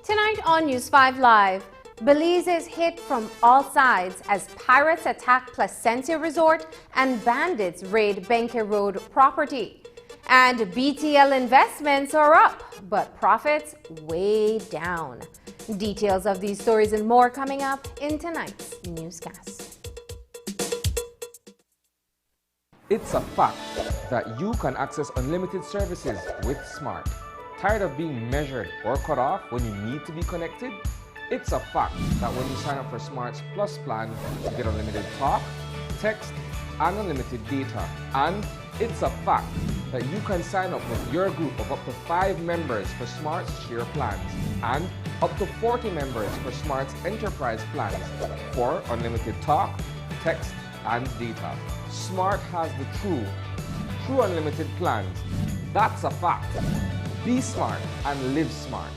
Tonight on News 5 Live, Belize is hit from all sides as pirates attack Placencia Resort and bandits raid Benke Road property. And BTL investments are up, but profits way down. Details of these stories and more coming up in tonight's newscast. It's a fact that you can access unlimited services with Smart. Tired of being measured or cut off when you need to be connected? It's a fact that when you sign up for Smart's Plus plan, you get unlimited talk, text, and unlimited data. And it's a fact that you can sign up with your group of up to 5 members for Smart's Share plans and up to 40 members for Smart's Enterprise plans for unlimited talk, text, and data. Smart has the true unlimited plans. That's a fact. Be smart and live smart.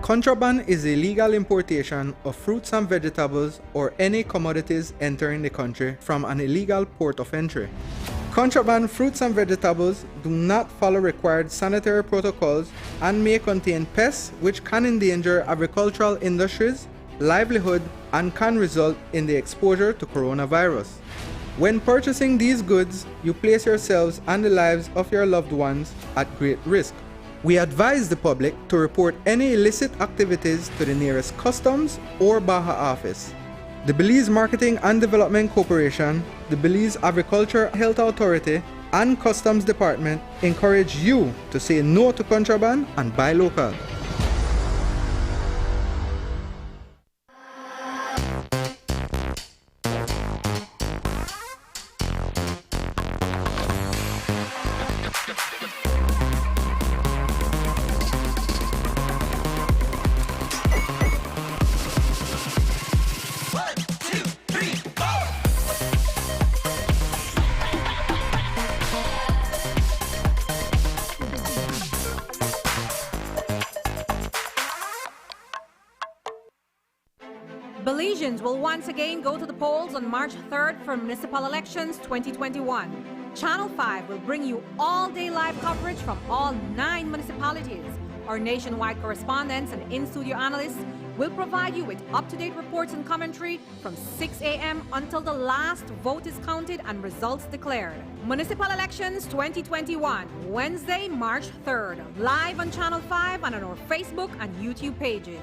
Contraband is illegal importation of fruits and vegetables or any commodities entering the country from an illegal port of entry. Contraband fruits and vegetables do not follow required sanitary protocols and may contain pests which can endanger agricultural industries, livelihood, and can result in the exposure to coronavirus. When purchasing these goods, you place yourselves and the lives of your loved ones at great risk. We advise the public to report any illicit activities to the nearest customs or Baja office. The Belize Marketing and Development Corporation, the Belize Agriculture Health Authority, and Customs Department encourage you to say no to contraband and buy local. Belizeans will once again go to the polls on March 3rd for municipal elections 2021. Channel 5 will bring you all-day live coverage from all 9 municipalities. Our nationwide correspondents and in-studio analysts will provide you with up-to-date reports and commentary from 6 a.m. until the last vote is counted and results declared. Municipal Elections 2021, Wednesday, March 3rd, live on Channel 5 and on our Facebook and YouTube pages.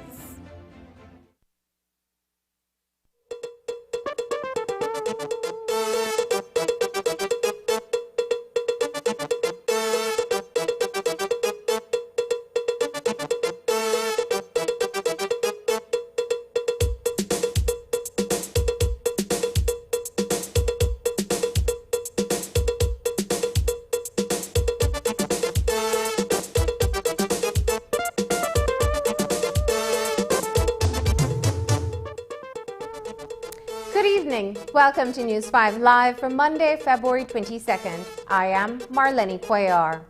Welcome to News 5 Live for Monday, February 22nd. I am Marlene Cuellar.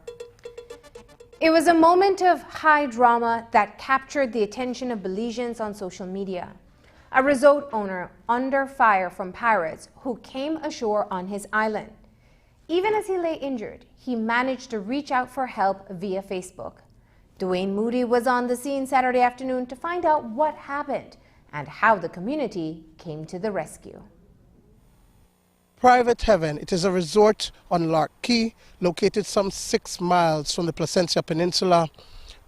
It was a moment of high drama that captured the attention of Belizeans on social media. A resort owner under fire from pirates who came ashore on his island. Even as he lay injured, he managed to reach out for help via Facebook. Dwayne Moody was on the scene Saturday afternoon to find out what happened and how the community came to the rescue. Private Heaven, it is a resort on Lark Key, located some 6 miles from the Placencia Peninsula.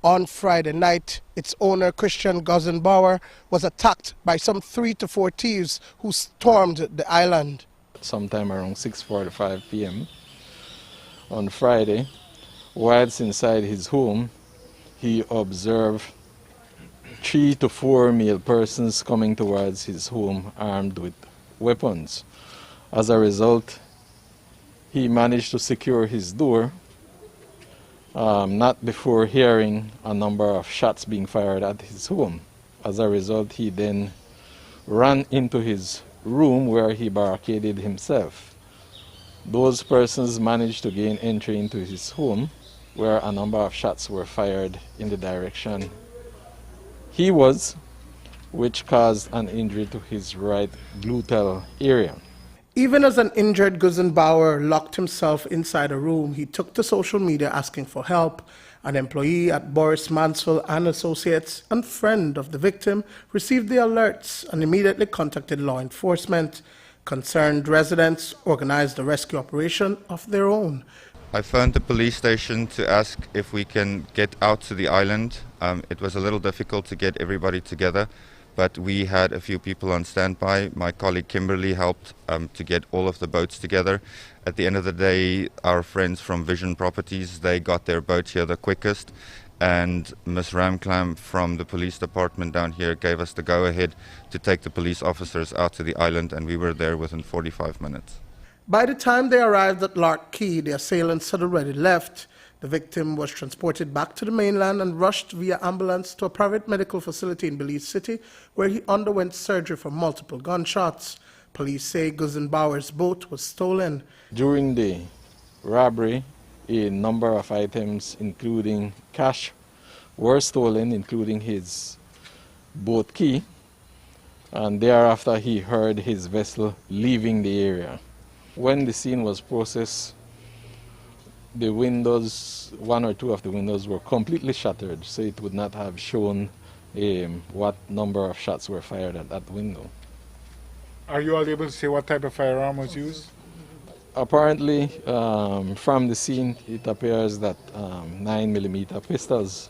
On Friday night, its owner, Christian Gozenbauer, was attacked by some 3 to 4 thieves who stormed the island. Sometime around 6:45 p.m., on Friday, whilst inside his home, he observed 3 to 4 male persons coming towards his home armed with weapons. As a result, he managed to secure his door, not before hearing a number of shots being fired at his home. As a result, he then ran into his room where he barricaded himself. Those persons managed to gain entry into his home, where a number of shots were fired in the direction he was, which caused an injury to his right gluteal area. Even as an injured Gusenbauer locked himself inside a room, he took to social media asking for help. An employee at Boris Mansell and Associates and friend of the victim received the alerts and immediately contacted law enforcement. Concerned residents organized a rescue operation of their own. I phoned the police station to ask if we can get out to the island. It was a little difficult to get everybody together, but we had a few people on standby. My colleague Kimberly helped to get all of the boats together. At the end of the day, our friends from Vision Properties, they got their boat here the quickest, and Ms. Ramklam from the police department down here gave us the go-ahead to take the police officers out to the island, and we were there within 45 minutes. By the time they arrived at Lark Key, the assailants had already left. The victim was transported back to the mainland and rushed via ambulance to a private medical facility in Belize City, where he underwent surgery for multiple gunshots. Police say Gusenbauer's boat was stolen. During the robbery, a number of items, including cash, were stolen, including his boat key, and thereafter he heard his vessel leaving the area. When the scene was processed, the windows, 1 or 2 of the windows were completely shattered, so it would not have shown what number of shots were fired at that window. Are you all able to say what type of firearm was used? Apparently, from the scene, it appears that 9mm pistols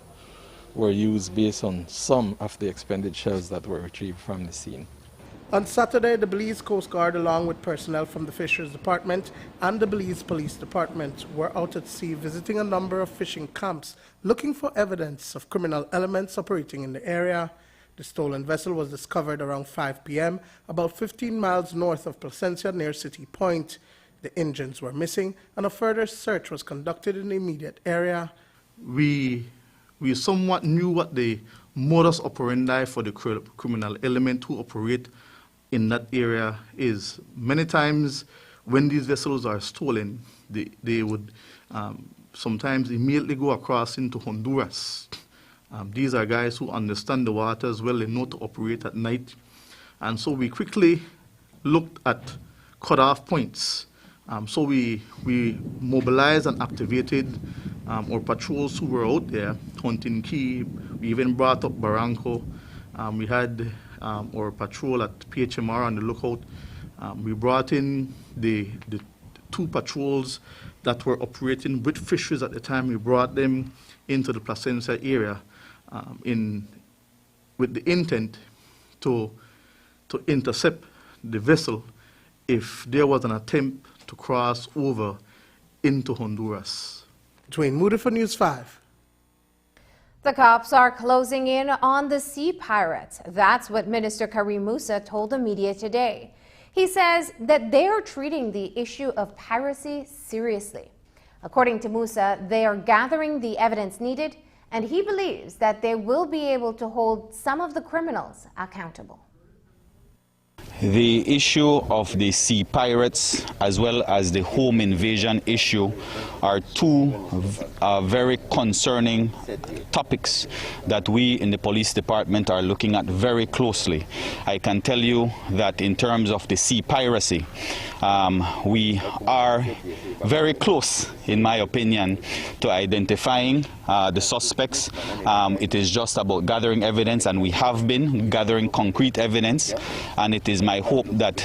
were used based on some of the expended shells that were retrieved from the scene. On Saturday, the Belize Coast Guard, along with personnel from the Fisheries Department and the Belize Police Department, were out at sea visiting a number of fishing camps, looking for evidence of criminal elements operating in the area. The stolen vessel was discovered around 5 p.m., about 15 miles north of Placencia near City Point. The engines were missing, and a further search was conducted in the immediate area. We somewhat knew what the modus operandi for the criminal element who operate in that area is. Many times when these vessels are stolen, they would sometimes immediately go across into Honduras. These are guys who understand the waters well, they know to operate at night. And so we quickly looked at cut-off points. So we mobilized and activated our patrols who were out there hunting key. We even brought up Barranco. We had our patrol at PHMR on the lookout. We brought in the 2 patrols that were operating with fisheries at the time. We brought them into the Placencia area with the intent to intercept the vessel if there was an attempt to cross over into Honduras. Dwayne Moody for News 5. The cops are closing in on the sea pirates. That's what Minister Karim Musa told the media today. He says that they are treating the issue of piracy seriously. According to Musa, they are gathering the evidence needed, and he believes that they will be able to hold some of the criminals accountable. The issue of the sea pirates as well as the home invasion issue are 2 very concerning topics that we in the police department are looking at very closely. I can tell you that in terms of the sea piracy, we are very close, in my opinion, to identifying the suspects. It is just about gathering evidence, and we have been gathering concrete evidence, and it is my hope that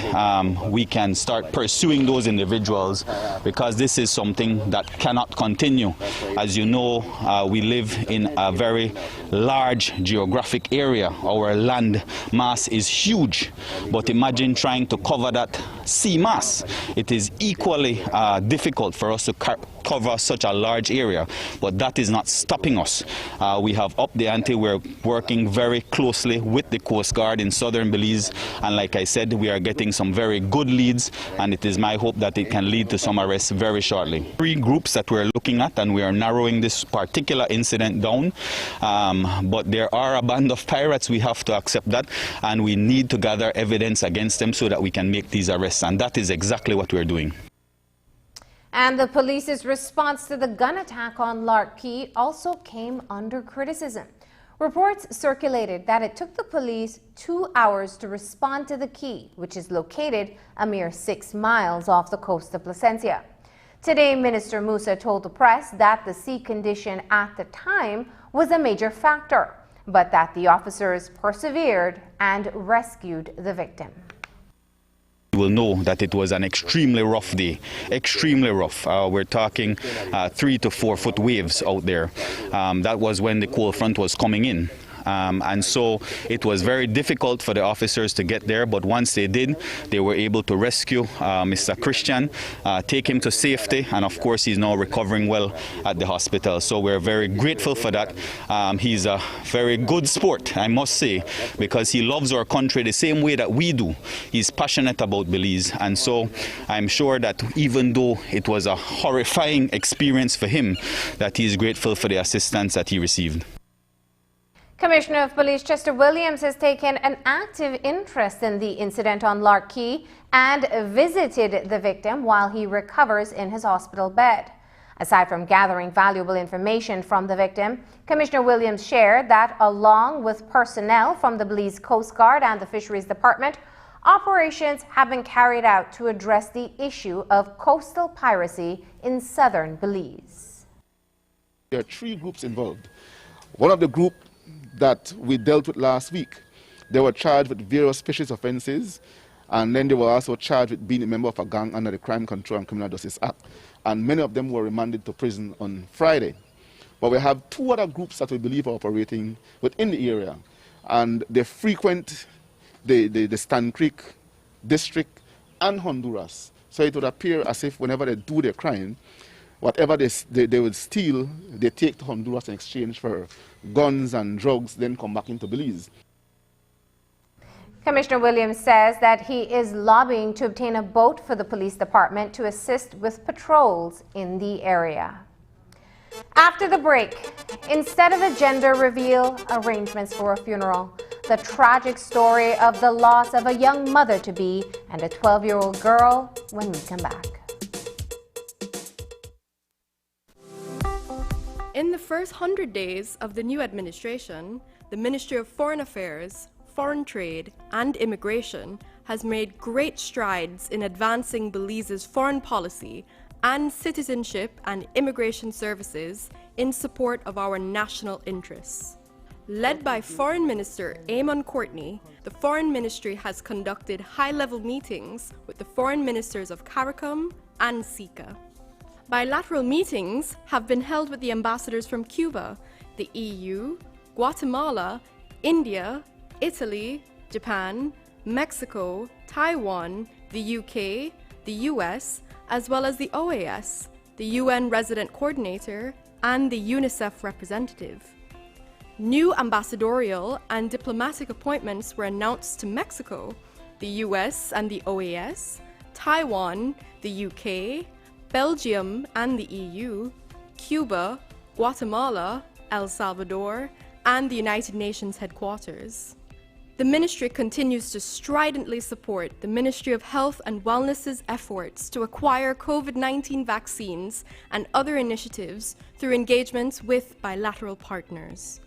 we can start pursuing those individuals, because this is something that cannot continue. As you know, we live in a very large geographic area. Our land mass is huge, but imagine trying to cover that sea mass. It is equally difficult for us to cover such a large area, but that is not stopping us. We have upped the ante. We're working very closely with the Coast Guard in southern Belize, and like I said, we are getting some very good leads, and it is my hope that it can lead to some arrests very shortly. 3 groups that we're looking at, and we are narrowing this particular incident down, but there are a band of pirates. We have to accept that, and we need to gather evidence against them so that we can make these arrests, and that is exactly what we're doing. And the police's response to the gun attack on Lark Key also came under criticism. Reports circulated that it took the police 2 hours to respond to the key, which is located a mere 6 miles off the coast of Placencia. Today, Minister Musa told the press that the sea condition at the time was a major factor, but that the officers persevered and rescued the victim. You will know that it was an extremely rough day, extremely rough. We're talking 3 to 4 foot waves out there. That was when the cold front was coming in. And so it was very difficult for the officers to get there, but once they did, they were able to rescue Mr. Christian, take him to safety, and of course he's now recovering well at the hospital. So we're very grateful for that. He's a very good sport, I must say, because he loves our country the same way that we do. He's passionate about Belize, and so I'm sure that even though it was a horrifying experience for him, that he's grateful for the assistance that he received. Commissioner of Police Chester Williams has taken an active interest in the incident on Lark Key and visited the victim while he recovers in his hospital bed. Aside from gathering valuable information from the victim, Commissioner Williams shared that along with personnel from the Belize Coast Guard and the Fisheries Department, operations have been carried out to address the issue of coastal piracy in southern Belize. There are 3 groups involved. One of the group that we dealt with last week, they were charged with various special offences, and then they were also charged with being a member of a gang under the Crime Control and Criminal Justice Act, and many of them were remanded to prison on Friday. But we have 2 other groups that we believe are operating within the area, and they frequent the Stan Creek district and Honduras. So it would appear as if whenever they do their crime, whatever they would steal, they take to Honduras in exchange for guns and drugs, then come back into Belize. Commissioner Williams says that he is lobbying to obtain a boat for the police department to assist with patrols in the area. After the break, instead of a gender reveal, arrangements for a funeral. The tragic story of the loss of a young mother-to-be and a 12-year-old girl when we come back. In the first 100 days of the new administration, the Ministry of Foreign Affairs, Foreign Trade and Immigration has made great strides in advancing Belize's foreign policy and citizenship and immigration services in support of our national interests. Led by Foreign Minister Eamon Courtney, the Foreign Ministry has conducted high-level meetings with the Foreign Ministers of CARICOM and SICA. Bilateral meetings have been held with the ambassadors from Cuba, the EU, Guatemala, India, Italy, Japan, Mexico, Taiwan, the UK, the US, as well as the OAS, the UN Resident Coordinator, and the UNICEF representative. New ambassadorial and diplomatic appointments were announced to Mexico, the US and the OAS, Taiwan, the UK, Belgium and the EU, Cuba, Guatemala, El Salvador, and the United Nations headquarters. The Ministry continues to stridently support the Ministry of Health and Wellness's efforts to acquire COVID-19 vaccines and other initiatives through engagements with bilateral partners.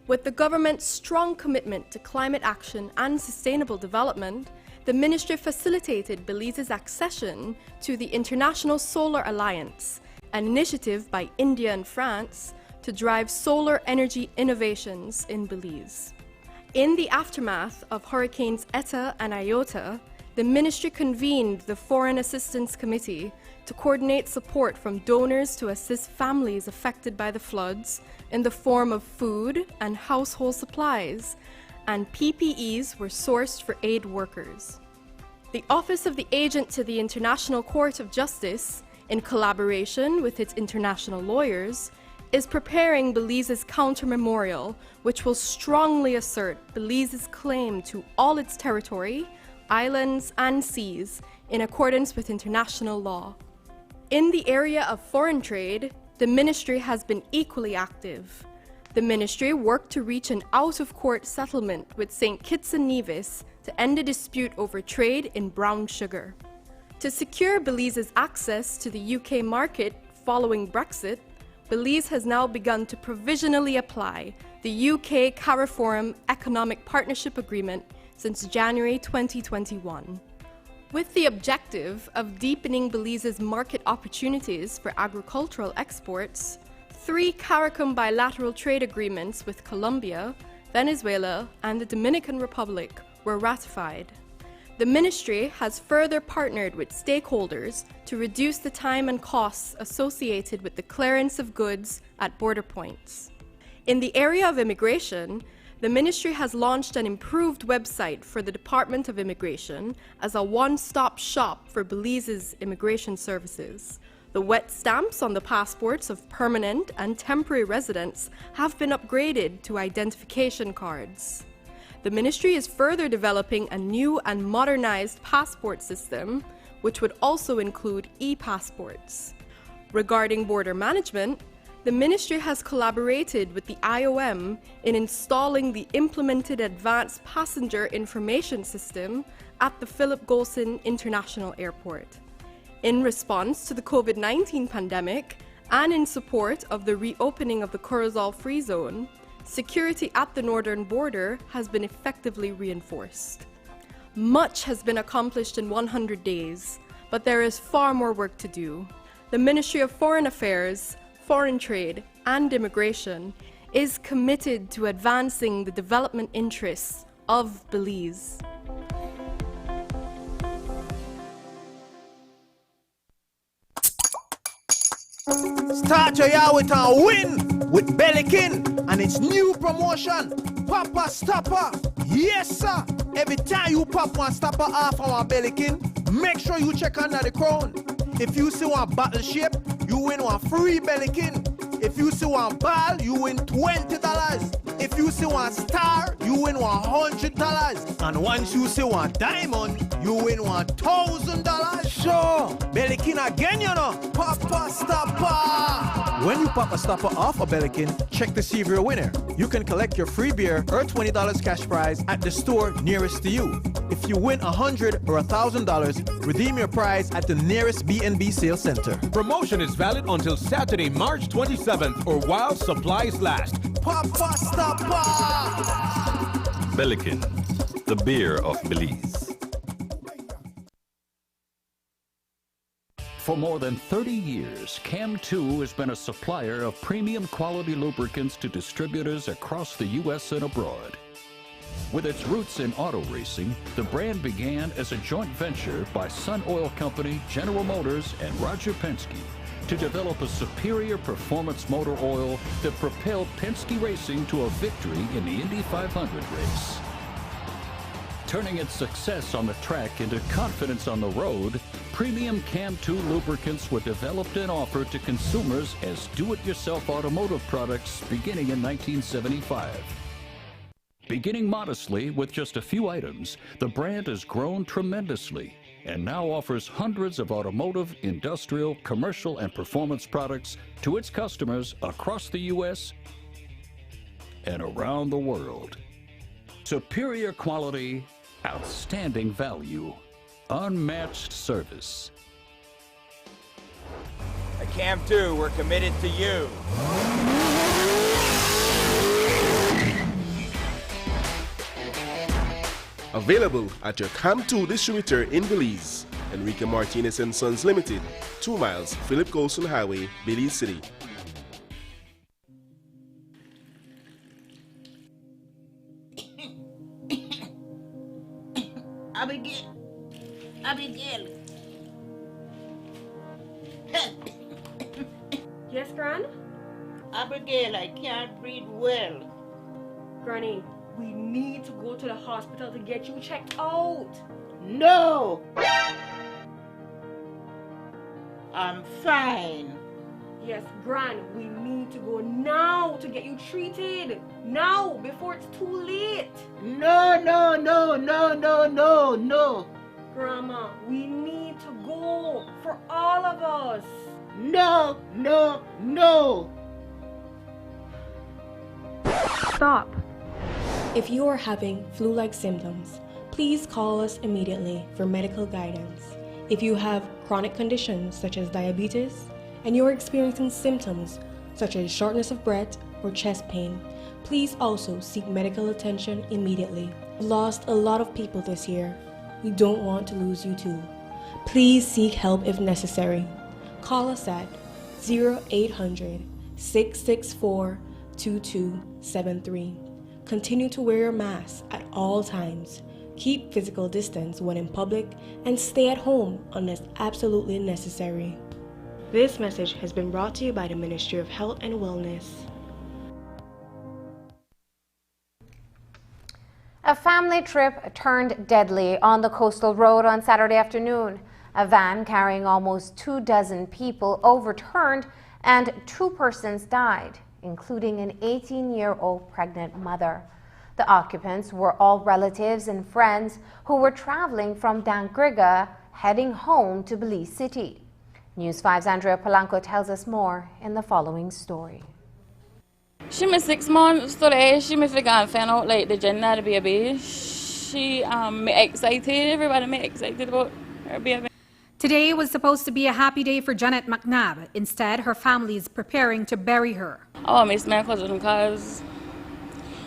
With the government's strong commitment to climate action and sustainable development, the Ministry facilitated Belize's accession to the International Solar Alliance, an initiative by India and France to drive solar energy innovations in Belize. In the aftermath of Hurricanes Eta and Iota, the Ministry convened the Foreign Assistance Committee to coordinate support from donors to assist families affected by the floods in the form of food and household supplies, and PPEs were sourced for aid workers. The Office of the Agent to the International Court of Justice in collaboration with its international lawyers, is preparing Belize's counter memorial, which will strongly assert Belize's claim to all its territory, islands, and seas in accordance with international law. In the area of foreign trade, the ministry has been equally active. The ministry worked to reach an out-of-court settlement with St. Kitts and Nevis to end a dispute over trade in brown sugar. To secure Belize's access to the UK market following Brexit, Belize has now begun to provisionally apply the UK CARIFORUM Economic Partnership Agreement since January 2021. With the objective of deepening Belize's market opportunities for agricultural exports, 3 CARICOM bilateral trade agreements with Colombia, Venezuela, and the Dominican Republic were ratified. The ministry has further partnered with stakeholders to reduce the time and costs associated with the clearance of goods at border points. In the area of immigration, the ministry has launched an improved website for the Department of Immigration as a one-stop shop for Belize's immigration services. The wet stamps on the passports of permanent and temporary residents have been upgraded to identification cards. The ministry is further developing a new and modernized passport system, which would also include e-passports. Regarding border management, the ministry has collaborated with the IOM in installing the implemented Advanced Passenger Information System at the Philip Golson International Airport. In response to the COVID-19 pandemic and in support of the reopening of the Corozal Free Zone, security at the northern border has been effectively reinforced. Much has been accomplished in 100 days, but there is far more work to do. The Ministry of Foreign Affairs, Foreign Trade, and Immigration is committed to advancing the development interests of Belize. Start your year with a win with Bellikin and its new promotion, Papa Stopper. Yes, sir. Every time you pop one stopper off our Bellikin, make sure you check under the crown. If you see one bottle shape, you win one free Bellikin. If you see one ball, you win $20. If you see one star, you win $100. And once you see one diamond, you win $1,000. Sure, Bellikin again, you know. Papa Stopper. When you pop a stopper off a Bellikin, check to see if you're a winner. You can collect your free beer or $20 cash prize at the store nearest to you. If you win $100 or $1,000, redeem your prize at the nearest B&B sales center. Promotion is valid until Saturday, March 27th or while supplies last. Papa Stopper! Bellikin, the beer of Belize. For more than 30 years, CAM2 has been a supplier of premium quality lubricants to distributors across the U.S. and abroad. With its roots in auto racing, the brand began as a joint venture by Sun Oil Company, General Motors, and Roger Penske to develop a superior performance motor oil that propelled Penske Racing to a victory in the Indy 500 race. Turning its success on the track into confidence on the road, premium CAM2 lubricants were developed and offered to consumers as do-it-yourself automotive products beginning in 1975. Beginning modestly with just a few items, the brand has grown tremendously and now offers hundreds of automotive, industrial, commercial, and performance products to its customers across the U.S. and around the world. Superior quality, outstanding value, unmatched service. At CAM2, we're committed to you. Available at your CAM2 distributor in Belize. Enrique Martinez & Sons Limited, 2 miles, Philip Golson Highway, Belize City. Abigail. Yes, Gran? Abigail, I can't breathe well. Granny, we need to go to the hospital to get you checked out. No! I'm fine. Yes, Gran, we need to go now to get you treated. Now, before it's too late. No, no, no, no, no, no, no. Grandma, we need to go for all of us. No, no, no. Stop. If you are having flu-like symptoms, please call us immediately for medical guidance. If you have chronic conditions such as diabetes, and you're experiencing symptoms such as shortness of breath or chest pain, please also seek medical attention immediately. We lost a lot of people this year. We don't want to lose you too. Please seek help if necessary. Call us at 0800-664-2273. Continue to wear your mask at all times. Keep physical distance when in public and stay at home unless absolutely necessary. This message has been brought to you by the Ministry of Health and Wellness. A family trip turned deadly on the coastal road on Saturday afternoon. A van carrying almost 24 people overturned and 2 persons died, including an 18-year-old pregnant mother. The occupants were all relatives and friends who were traveling from Dangriga heading home to Belize City. News 5's Andrea Polanco tells us more in the following story. She was 6 months today. She was gone find out like the gender of the baby. She me excited. Everybody me excited about her baby. Today was supposed to be a happy day for Janet McNabb. Instead, her family is preparing to bury her. I miss my cousin because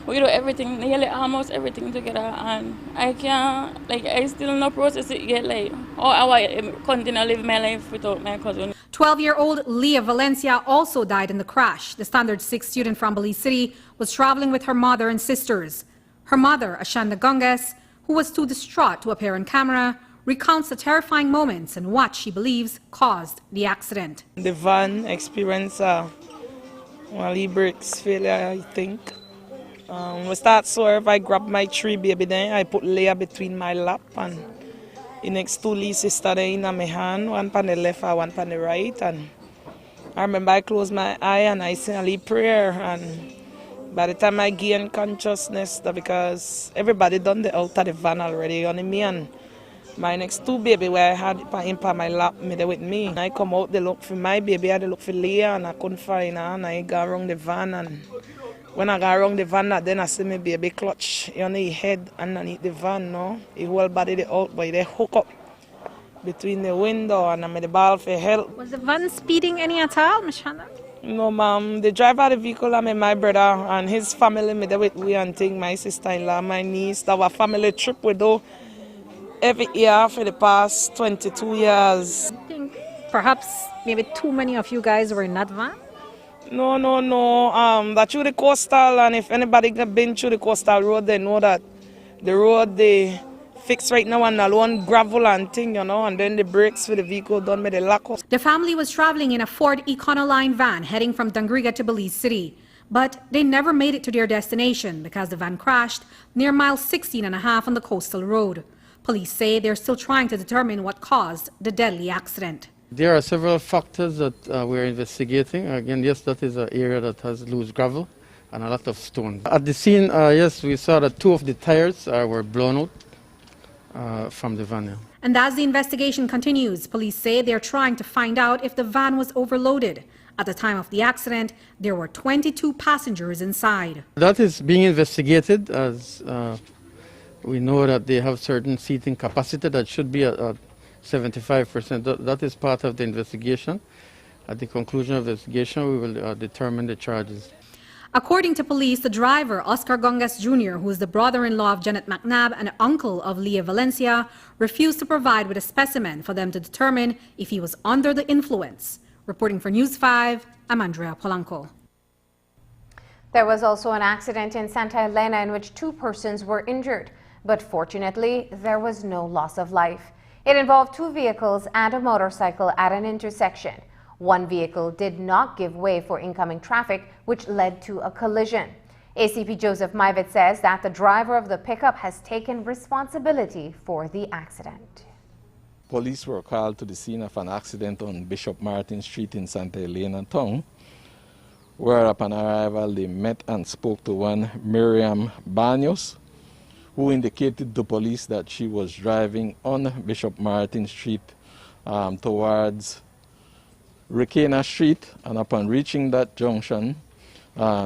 we do everything, nearly almost everything together, and I can't, like, I still no process it yet, like, how I continue to live my life without my cousin. 12-year-old Leah Valencia also died in the crash. The Standard 6 student from Belize City was traveling with her mother and sisters. Her mother, Ashanda Gunges, who was too distraught to appear on camera, recounts the terrifying moments and what she believes caused the accident. The van experienced one e-brakes failure, I think. We start swerve, I grabbed my 3 baby then, I put Leah between my lap and the next 2 little sisters in my hand, one on the left and one on the right. And I remember I closed my eye and I said a little prayer, and by the time I gained consciousness, because everybody done the out of the van already, only me and my next 2 baby where I had him on my lap, me there with me. I come out, they look for my baby, I look for Leah, and I couldn't find her, and I got around the van, and when I got around the van, then I see my baby clutch on the head underneath the van, no? The whole body they out, but they hook up between the window and I made the ball for help. Was the van speeding any at all, Ms. Hannah? No, ma'am. The driver of the vehicle, my brother and his family, me there with we and thing, my sister-in-law, my niece. That was a family trip we do every year for the past 22 years. I think perhaps maybe too many of you guys were in that van? No. That's through the coastal, and if anybody been through the coastal road, they know that the road they fix right now and alone gravel and thing, you know, and then the brakes for the vehicle done with the lock up. The family was traveling in a Ford Econoline van heading from Dangriga to Belize City, but they never made it to their destination because the van crashed near mile 16.5 on the coastal road. Police say they're still trying to determine what caused the deadly accident. There are several factors that we're investigating. Again, yes, that is an area that has loose gravel and a lot of stone. At the scene, yes, we saw that 2 of the tires were blown out from the van. And as the investigation continues, police say they're trying to find out if the van was overloaded. At the time of the accident, there were 22 passengers inside. That is being investigated, as we know that they have certain seating capacity that should be at 75%. That is part of the investigation. At the conclusion of the investigation, we will determine the charges. According to police, the driver, Oscar Gungas Jr., who is the brother-in-law of Janet McNabb and uncle of Leah Valencia, refused to provide with a specimen for them to determine if he was under the influence. Reporting for News 5, I'm Andrea Polanco. There was also an accident in Santa Elena in which 2 persons were injured, but fortunately, there was no loss of life. It involved 2 vehicles and a motorcycle at an intersection. One vehicle did not give way for incoming traffic, which led to a collision. ACP Joseph Mivett says that the driver of the pickup has taken responsibility for the accident. police were called to the scene of an accident on Bishop Martin Street in Santa Elena Town, where upon arrival they met and spoke to one Miriam Banos, who indicated to police that she was driving on Bishop Martin Street towards Ricana Street, and upon reaching that junction,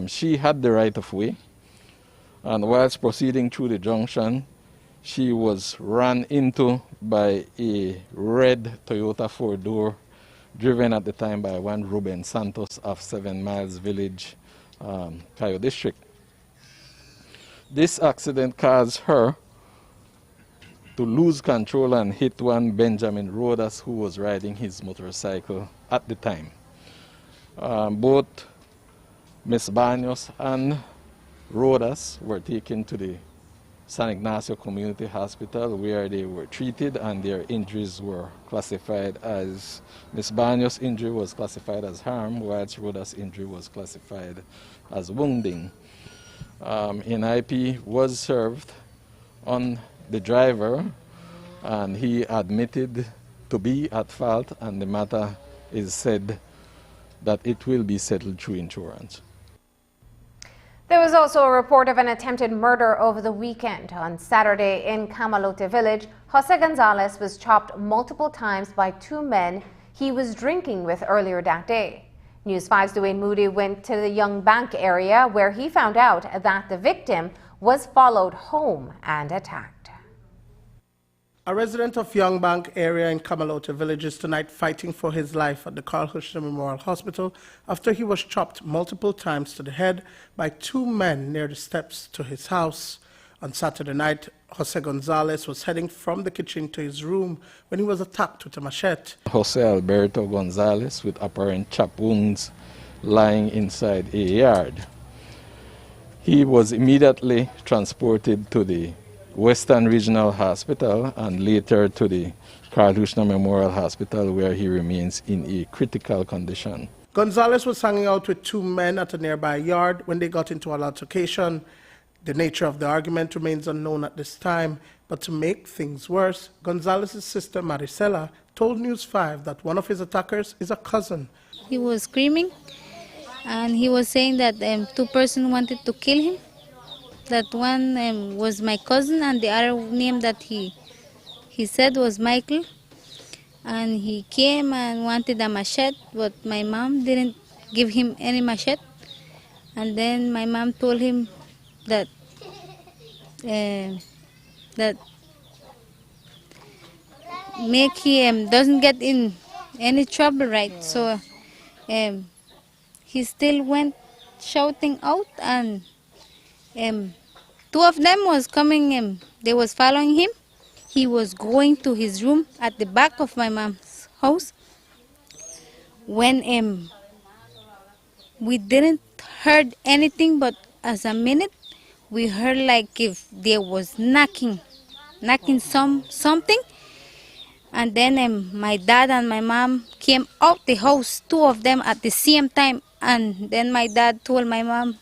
she had the right of way, and whilst proceeding through the junction, she was run into by a red Toyota four-door driven at the time by one Ruben Santos of 7 Miles Village, Cayo District. This accident caused her to lose control and hit one Benjamin Rodas, who was riding his motorcycle at the time. Both Ms. Banos and Rodas were taken to the San Ignacio Community Hospital, where they were treated and their injuries were classified as, Ms. Banos' injury was classified as harm, whilst Rodas' injury was classified as wounding. An IP was served on the driver, and he admitted to be at fault, and the matter is said that it will be settled through insurance. There was also a report of an attempted murder over the weekend. On Saturday in Camalote Village, Jose Gonzalez was chopped multiple times by 2 men he was drinking with earlier that day. News 5's Dwayne Moody went to the Young Bank area, where he found out that the victim was followed home and attacked. A resident of Young Bank area in Camalote Village is tonight fighting for his life at the Carl Hushner Memorial Hospital after he was chopped multiple times to the head by 2 men near the steps to his house. On Saturday night, Jose Gonzalez was heading from the kitchen to his room when he was attacked with a machete. Jose Alberto Gonzalez with apparent chop wounds lying inside a yard. He was immediately transported to the Western Regional Hospital and later to the Carl Hushner Memorial Hospital, where he remains in a critical condition. Gonzalez was hanging out with 2 men at a nearby yard when they got into an altercation. The nature of the argument remains unknown at this time, but to make things worse, Gonzalez's sister Maricela told News 5 that one of his attackers is a cousin. He was screaming and he was saying that 2 persons wanted to kill him. That one was my cousin, and the other name that he said was Michael. And he came and wanted a machete, but my mom didn't give him any machete. And then my mom told him that make he doesn't get in any trouble, right? So he still went shouting out, and 2 of them was coming, they was following him. He was going to his room at the back of my mom's house. When we didn't heard anything, but as a minute, we heard like if there was knocking something. And then my dad and my mom came out the house, 2 of them at the same time. And then my dad told my mom,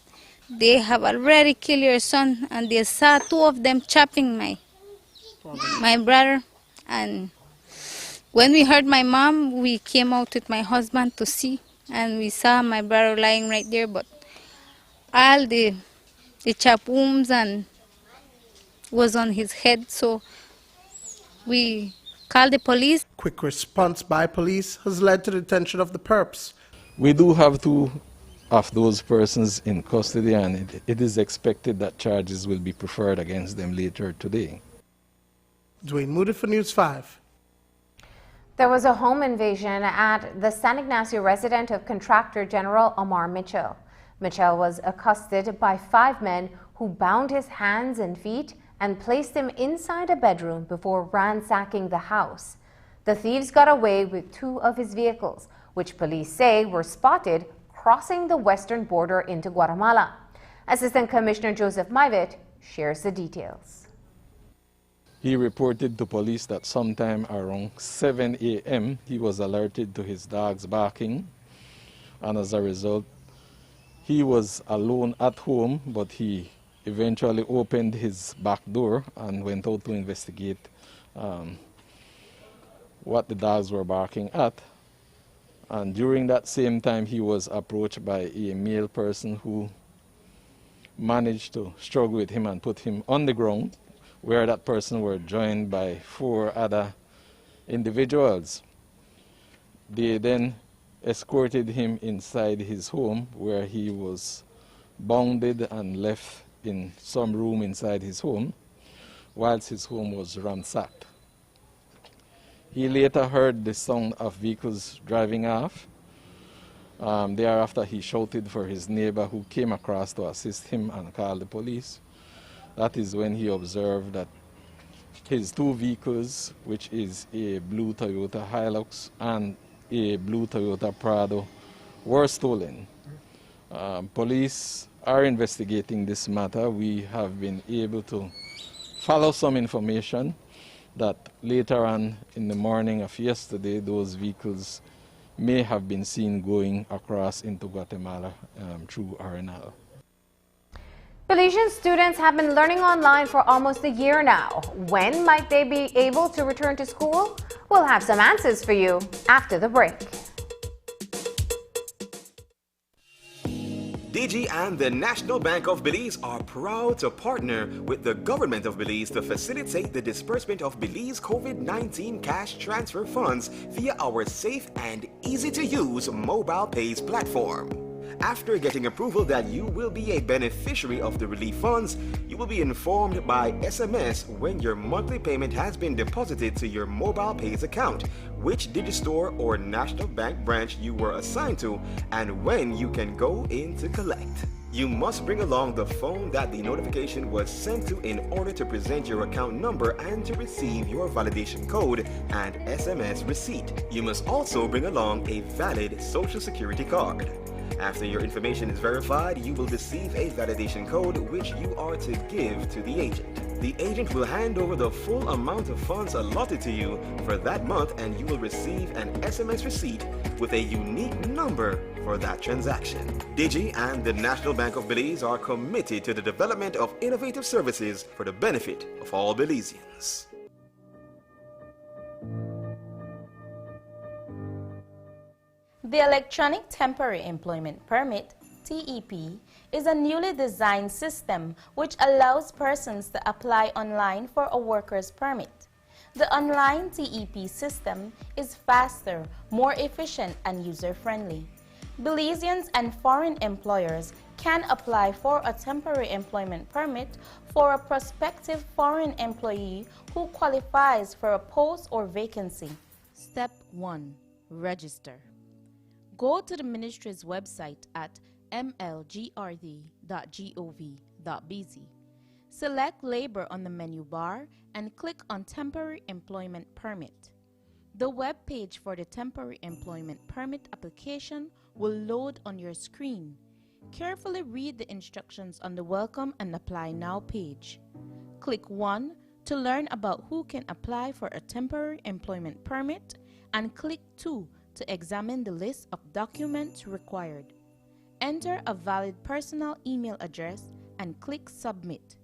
they have already killed your son, and they saw 2 of them chopping my brother. And when we heard my mom, we came out with my husband to see, and we saw my brother lying right there, but all the chop wounds and was on his head, so we called the police. Quick response by police has led to the detention of the perps. We do have 2 of those persons in custody, and it is expected that charges will be preferred against them later today. Dwayne Moody for News 5. There was a home invasion at the San Ignacio residence of Contractor General Omar Mitchell. Mitchell was accosted by 5 men who bound his hands and feet and placed him inside a bedroom before ransacking the house. The thieves got away with 2 of his vehicles, which police say were spotted crossing the western border into Guatemala. Assistant Commissioner Joseph Maivet shares the details. He reported to police that sometime around 7 a.m. he was alerted to his dogs barking, and as a result he was alone at home, but he eventually opened his back door and went out to investigate what the dogs were barking at. And during that same time, he was approached by a male person who managed to struggle with him and put him on the ground, where that person were joined by 4 other individuals. They then escorted him inside his home, where he was bounded and left in some room inside his home, whilst his home was ransacked. He later heard the sound of vehicles driving off. Thereafter, he shouted for his neighbor, who came across to assist him and called the police. That is when he observed that his 2 vehicles, which is a blue Toyota Hilux and a blue Toyota Prado, were stolen. Police are investigating this matter. We have been able to follow some information that later on in the morning of yesterday, those vehicles may have been seen going across into Guatemala through Arenal. Belizean students have been learning online for almost a year now. When might they be able to return to school? We'll have some answers for you after the break. DG and the National Bank of Belize are proud to partner with the Government of Belize to facilitate the disbursement of Belize COVID-19 cash transfer funds via our safe and easy-to-use mobile pays platform. After getting approval that you will be a beneficiary of the relief funds, you will be informed by SMS when your monthly payment has been deposited to your mobile pays account, which Digistore or National Bank branch you were assigned to, and when you can go in to collect. You must bring along the phone that the notification was sent to in order to present your account number and to receive your validation code and SMS receipt. You must also bring along a valid Social Security card. After your information is verified, you will receive a validation code which you are to give to the agent. The agent will hand over the full amount of funds allotted to you for that month, and you will receive an SMS receipt with a unique number for that transaction. Digi and the National Bank of Belize are committed to the development of innovative services for the benefit of all Belizeans. The Electronic Temporary Employment Permit, TEP, is a newly designed system which allows persons to apply online for a worker's permit. The online TEP system is faster, more efficient, and user-friendly. Belizeans and foreign employers can apply for a temporary employment permit for a prospective foreign employee who qualifies for a post or vacancy. Step 1. Register. Go to the Ministry's website at mlgrd.gov.bz. Select Labor on the menu bar and click on Temporary Employment Permit. The web page for the Temporary Employment Permit application will load on your screen. Carefully read the instructions on the Welcome and Apply Now page. Click 1 to learn about who can apply for a temporary employment permit, and click 2 to examine the list of documents required. Enter a valid personal email address and click Submit.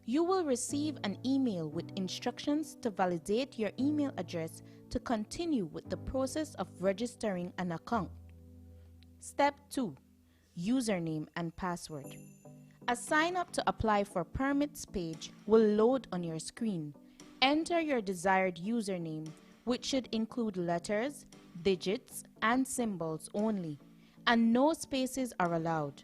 You will receive an email with instructions to validate your email address to continue with the process of registering an account. Step 2. Username and password. A sign up to apply for permits page will load on your screen. Enter your desired username, which should include letters, digits, and symbols only, and no spaces are allowed.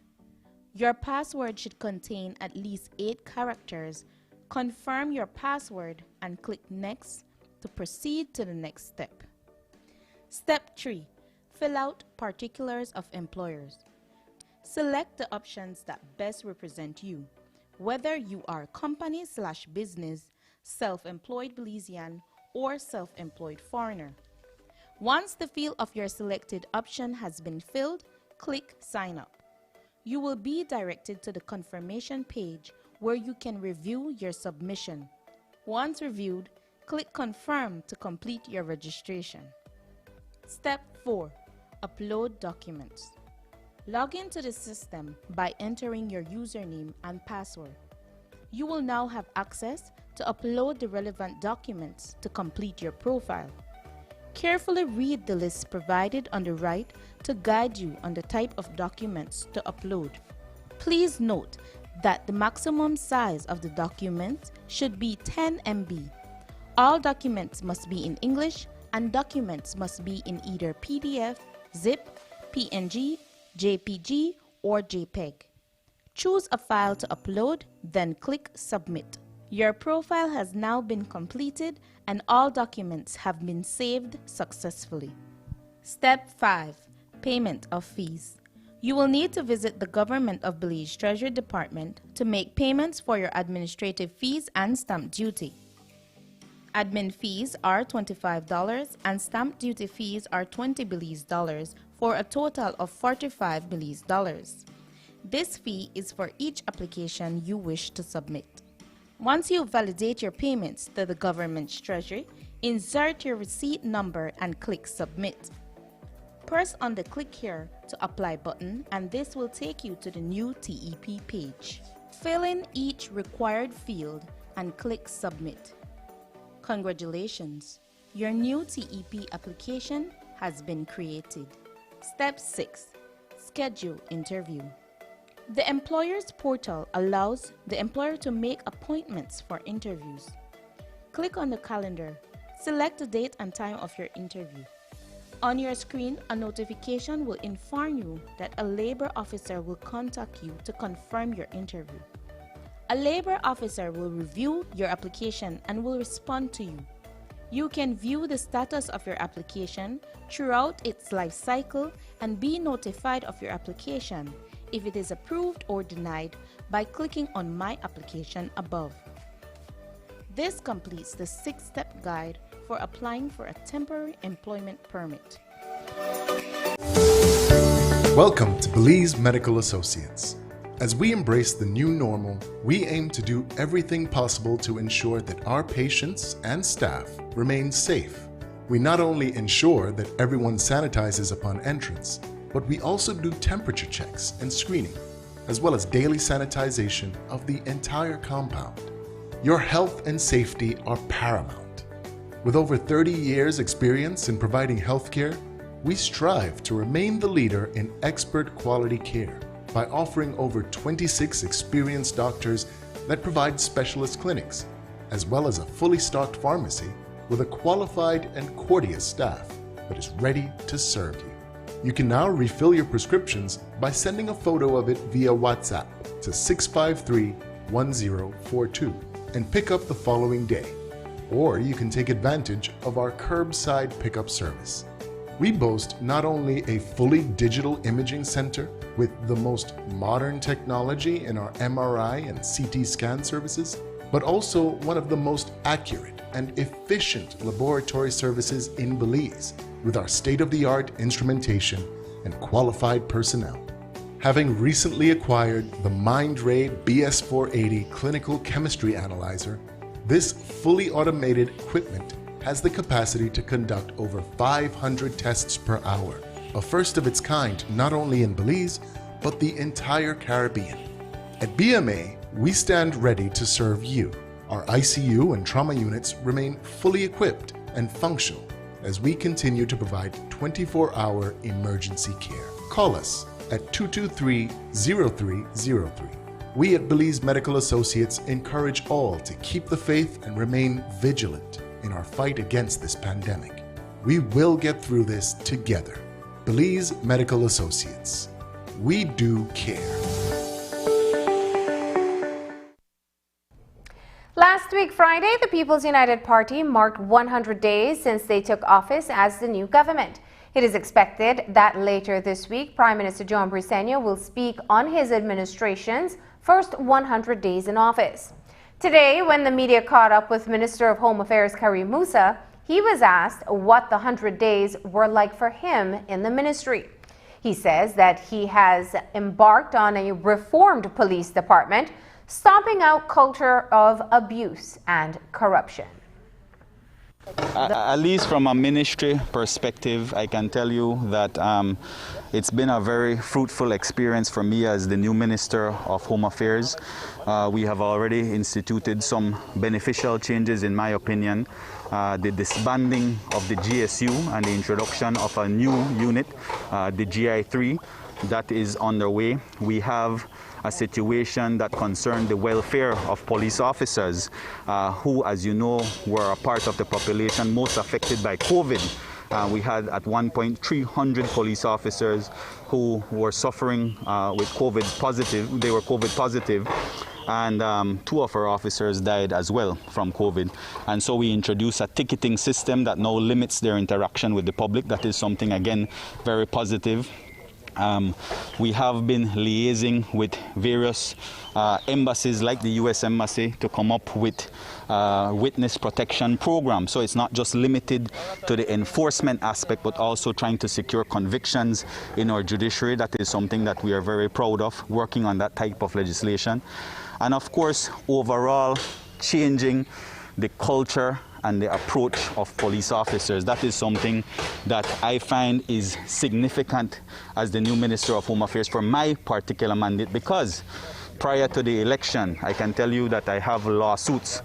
Your password should contain at least 8 characters. Confirm your password and click Next to proceed to the next step. Step 3. Fill out particulars of employers. Select the options that best represent you, whether you are company/business, self-employed Belizean, or self-employed foreigner. Once the field of your selected option has been filled, click Sign Up. You will be directed to the confirmation page where you can review your submission. Once reviewed, click Confirm to complete your registration. Step 4. Upload documents. Log into the system by entering your username and password. You will now have access to upload the relevant documents to complete your profile. Carefully read the list provided on the right to guide you on the type of documents to upload. Please note that the maximum size of the document should be 10 MB. All documents must be in English, and documents must be in either PDF, zip, PNG, JPG, or JPEG. Choose a file to upload, then click Submit. Your profile has now been completed and all documents have been saved successfully. Step 5. Payment of fees. You will need to visit the Government of Belize Treasury Department to make payments for your administrative fees and stamp duty. Admin fees are $25 and stamp duty fees are 20 Belize dollars for a total of 45 Belize dollars. This fee is for each application you wish to submit. Once you validate your payments to the government's treasury, insert your receipt number and click Submit. Press on the Click Here to Apply button and this will take you to the new TEP page. Fill in each required field and click Submit. Congratulations! Your new TEP application has been created. Step 6. Schedule interview. The employer's portal allows the employer to make appointments for interviews. Click on the calendar. Select the date and time of your interview. On your screen, a notification will inform you that a labor officer will contact you to confirm your interview. A labor officer will review your application and will respond to you. You can view the status of your application throughout its life cycle and be notified of your application if it is approved or denied by clicking on My Application above. This completes the 6-step guide for applying for a temporary employment permit. Welcome to Belize Medical Associates. As we embrace the new normal, we aim to do everything possible to ensure that our patients and staff remain safe. We not only ensure that everyone sanitizes upon entrance, but we also do temperature checks and screening, as well as daily sanitization of the entire compound. Your health and safety are paramount. With over 30 years' experience in providing healthcare, we strive to remain the leader in expert quality care by offering over 26 experienced doctors that provide specialist clinics, as well as a fully stocked pharmacy with a qualified and courteous staff that is ready to serve you. You can now refill your prescriptions by sending a photo of it via WhatsApp to 653-1042 and pick up the following day. Or you can take advantage of our curbside pickup service. We boast not only a fully digital imaging center with the most modern technology in our MRI and CT scan services, but also one of the most accurate and efficient laboratory services in Belize with our state-of-the-art instrumentation and qualified personnel. Having recently acquired the Mindray BS480 clinical chemistry analyzer, this fully automated equipment has the capacity to conduct over 500 tests per hour, a first of its kind not only in Belize, but the entire Caribbean. At BMA, we stand ready to serve you. Our ICU and trauma units remain fully equipped and functional as we continue to provide 24-hour emergency care. Call us at 223-0303. We at Belize Medical Associates encourage all to keep the faith and remain vigilant in our fight against this pandemic. We will get through this together. Belize Medical Associates. We do care. Last week, Friday, the People's United Party marked 100 days since they took office as the new government. It is expected that later this week, Prime Minister John Briceño will speak on his administration's first 100 days in office. Today, when the media caught up with Minister of Home Affairs Karim Musa, he was asked what the 100 days were like for him in the ministry. He says that he has embarked on a reformed police department, stomping out culture of abuse and corruption. At least from a ministry perspective, I can tell you that It's been a very fruitful experience for me as the new Minister of Home Affairs. We have already instituted some beneficial changes, in my opinion. The disbanding of the GSU and the introduction of a new unit, the GI3, that is underway. We have a situation that concerned the welfare of police officers who, as you know, were a part of the population most affected by COVID. We had at one point 300 police officers who were suffering with COVID positive. They were COVID positive. And 2 of our officers died as well from COVID. And so we introduced a ticketing system that now limits their interaction with the public. That is something, again, very positive. We have been liaising with various embassies like the US Embassy to come up with witness protection program. So it's not just limited to the enforcement aspect, but also trying to secure convictions in our judiciary. That is something that we are very proud of, working on that type of legislation. And of course, overall, changing the culture and the approach of police officers. That is something that I find is significant as the new Minister of Home Affairs for my particular mandate, because prior to the election, I can tell you that I have lawsuits,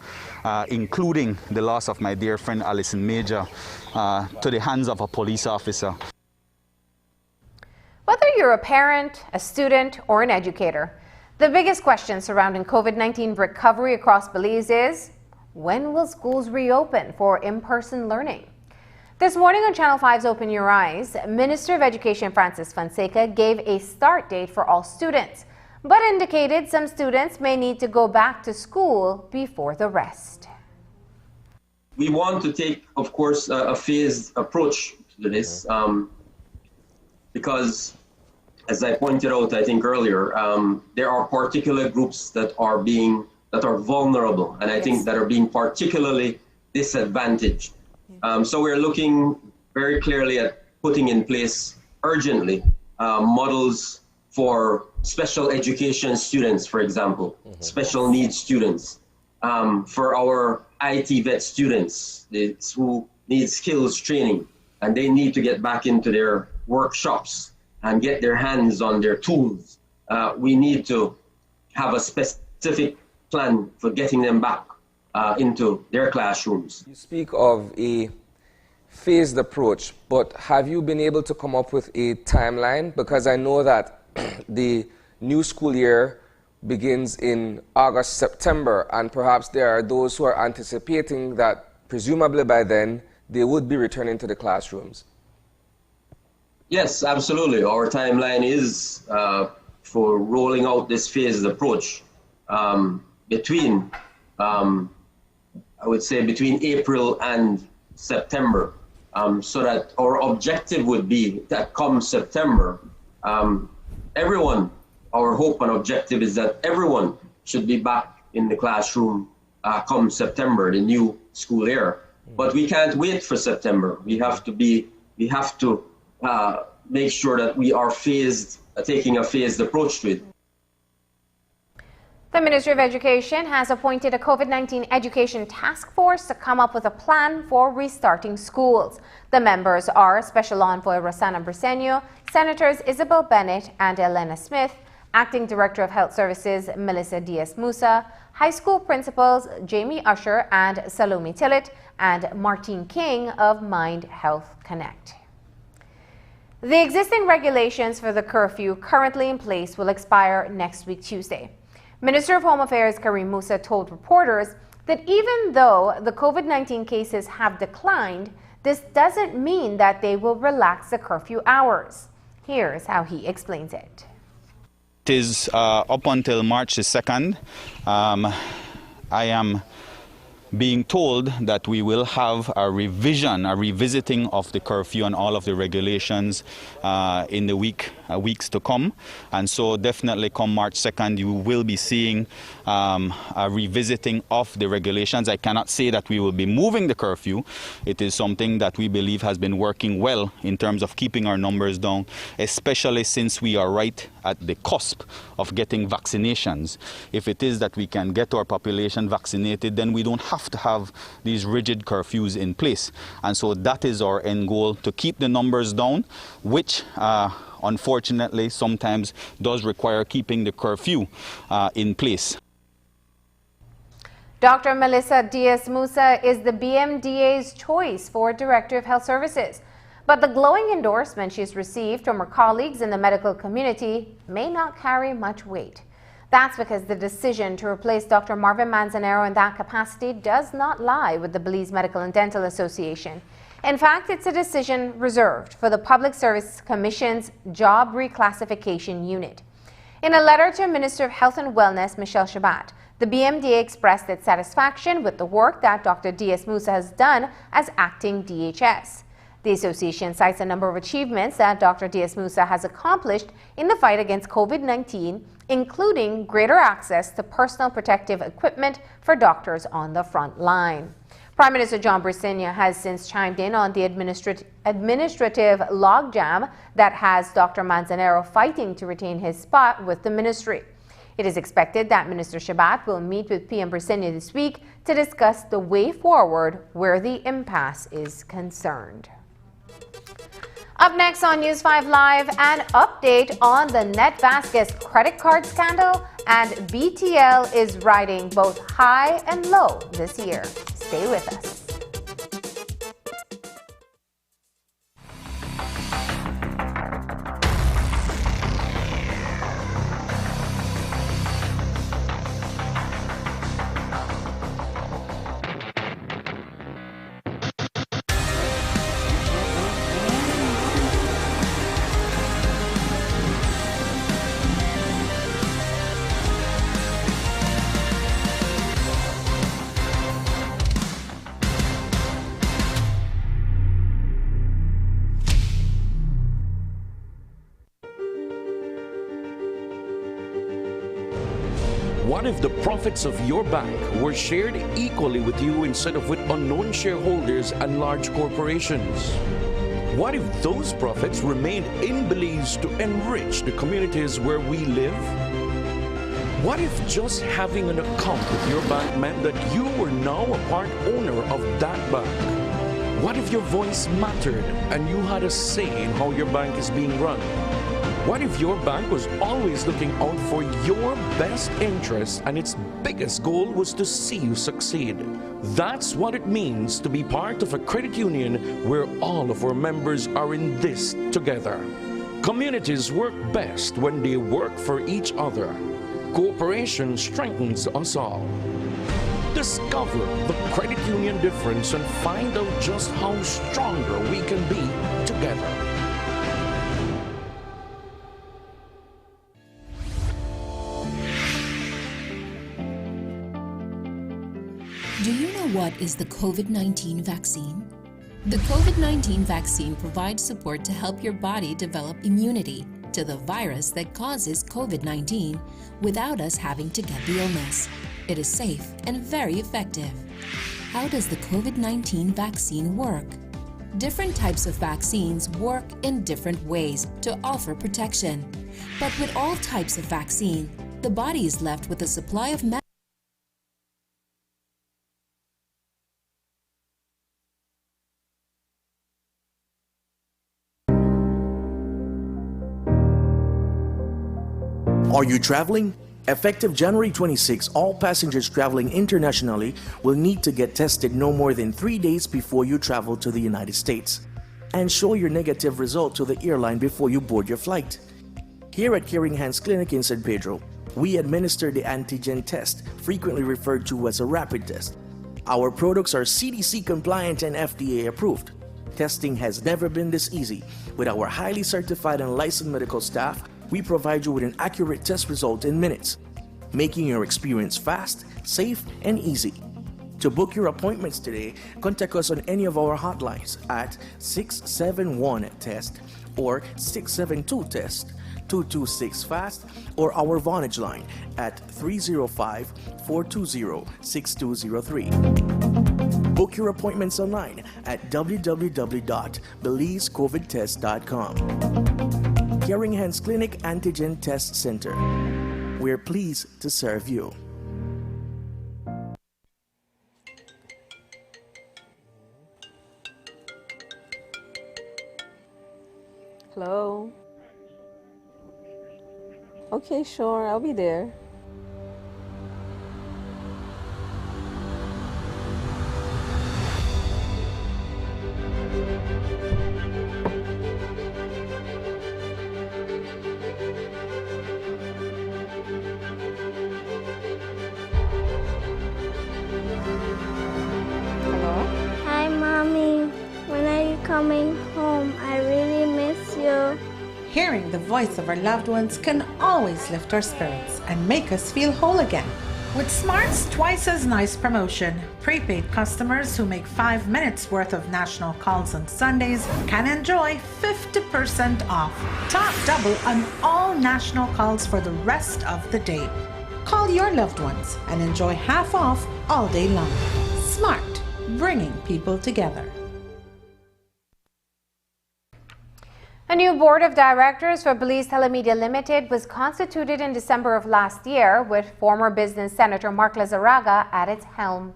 including the loss of my dear friend Alison Major, to the hands of a police officer. Whether you're a parent, a student, or an educator, the biggest question surrounding COVID-19 recovery across Belize is, when will schools reopen for in-person learning? This morning on Channel 5's Open Your Eyes, Minister of Education Francis Fonseca gave a start date for all students, but indicated some students may need to go back to school before the rest. We want to take, of course, a phased approach to this because, as I pointed out, I think earlier, there are particular groups that are vulnerable, and I think that are being particularly disadvantaged. So we're looking very clearly at putting in place urgently models for special education students, for example, special needs students, for our IT vet students who need skills training, and they need to get back into their workshops and get their hands on their tools. We need to have a specific plan for getting them back into their classrooms. You speak of a phased approach, but have you been able to come up with a timeline? Because I know that the new school year begins in August, September, and perhaps there are those who are anticipating that presumably by then they would be returning to the classrooms. Yes, absolutely. Our timeline is for rolling out this phased approach between, I would say, between April and September, so that our objective would be that come September, everyone, our hope and objective is that everyone should be back in the classroom come September, the new school year. But we can't wait for September. We have to make sure that we are taking a phased approach to it. The Ministry of Education has appointed a COVID-19 education task force to come up with a plan for restarting schools. The members are Special Envoy Rossana Briceño, Senators Isabel Bennett and Elena Smith, Acting Director of Health Services Melissa Diaz-Musa, high school principals Jamie Usher and Salome Tillett, and Martine King of Mind Health Connect. The existing regulations for the curfew currently in place will expire next week, Tuesday. Minister of Home Affairs Karim Musa told reporters that even though the COVID-19 cases have declined, this doesn't mean that they will relax the curfew hours. Here's how he explains it. It is up until March the 2nd. I am being told that we will have a revisiting of the curfew and all of the regulations in the weeks to come. And so definitely come March 2nd, you will be seeing a revisiting of the regulations. I cannot say that we will be moving the curfew. It is something that we believe has been working well in terms of keeping our numbers down, especially since we are right at the cusp of getting vaccinations. If it is that we can get our population vaccinated, then we don't have to have these rigid curfews in place. And so that is our end goal, to keep the numbers down, which unfortunately sometimes does require keeping the curfew in place. Dr. Melissa Diaz-Musa is the BMDA's choice for Director of Health Services. But the glowing endorsement she's received from her colleagues in the medical community may not carry much weight. That's because the decision to replace Dr. Marvin Manzanero in that capacity does not lie with the Belize Medical and Dental Association. In fact, it's a decision reserved for the Public Service Commission's Job Reclassification Unit. In a letter to Minister of Health and Wellness, Michelle Shabat, the BMDA expressed its satisfaction with the work that Dr. Diaz-Musa has done as acting DHS. The association cites a number of achievements that Dr. Diaz-Musa has accomplished in the fight against COVID-19, including greater access to personal protective equipment for doctors on the front line. Prime Minister John Brisenia has since chimed in on the administrative logjam that has Dr. Manzanero fighting to retain his spot with the ministry. It is expected that Minister Shabat will meet with PM Brisenia this week to discuss the way forward where the impasse is concerned. Up next on News 5 Live, an update on the NetVasquez credit card scandal, and BTL is riding both high and low this year. Stay with us. What if the profits of your bank were shared equally with you instead of with unknown shareholders and large corporations? What if those profits remained in Belize to enrich the communities where we live? What if just having an account with your bank meant that you were now a part owner of that bank? What if your voice mattered and you had a say in how your bank is being run? What if your bank was always looking out for your best interests and its biggest goal was to see you succeed? That's what it means to be part of a credit union where all of our members are in this together. Communities work best when they work for each other. Cooperation strengthens us all. Discover the credit union difference and find out just how stronger we can be together. Do you know what is the COVID-19 vaccine? The COVID-19 vaccine provides support to help your body develop immunity to the virus that causes COVID-19 without us having to get the illness. It is safe and very effective. How does the COVID-19 vaccine work? Different types of vaccines work in different ways to offer protection. But with all types of vaccine, the body is left with a supply of medicine. Are you traveling? Effective January 26, all passengers traveling internationally will need to get tested no more than 3 days before you travel to the United States and show your negative result to the airline before you board your flight. Here at Caring Hands Clinic in San Pedro, we administer the antigen test, frequently referred to as a rapid test. Our products are CDC compliant and FDA approved. Testing has never been this easy. With our highly certified and licensed medical staff, we provide you with an accurate test result in minutes, making your experience fast, safe, and easy. To book your appointments today, contact us on any of our hotlines at 671-TEST or 672-TEST, 226-FAST, or our Vonage line at 305-420-6203. Book your appointments online at www.belizecovidtest.com. Caring Hands Clinic Antigen Test Center. We're pleased to serve you. Hello. Okay, sure, I'll be there. Hi, Mommy. When are you coming home? I really miss you. Hearing the voice of our loved ones can always lift our spirits and make us feel whole again. With Smart's twice as nice promotion, prepaid customers who make 5 minutes worth of national calls on Sundays can enjoy 50% off. Top double on all national calls for the rest of the day. Call your loved ones and enjoy half off all day long. Smart, bringing people together. A new board of directors for Belize Telemedia Limited was constituted in December of last year, with former business Senator Mark Lizarraga at its helm.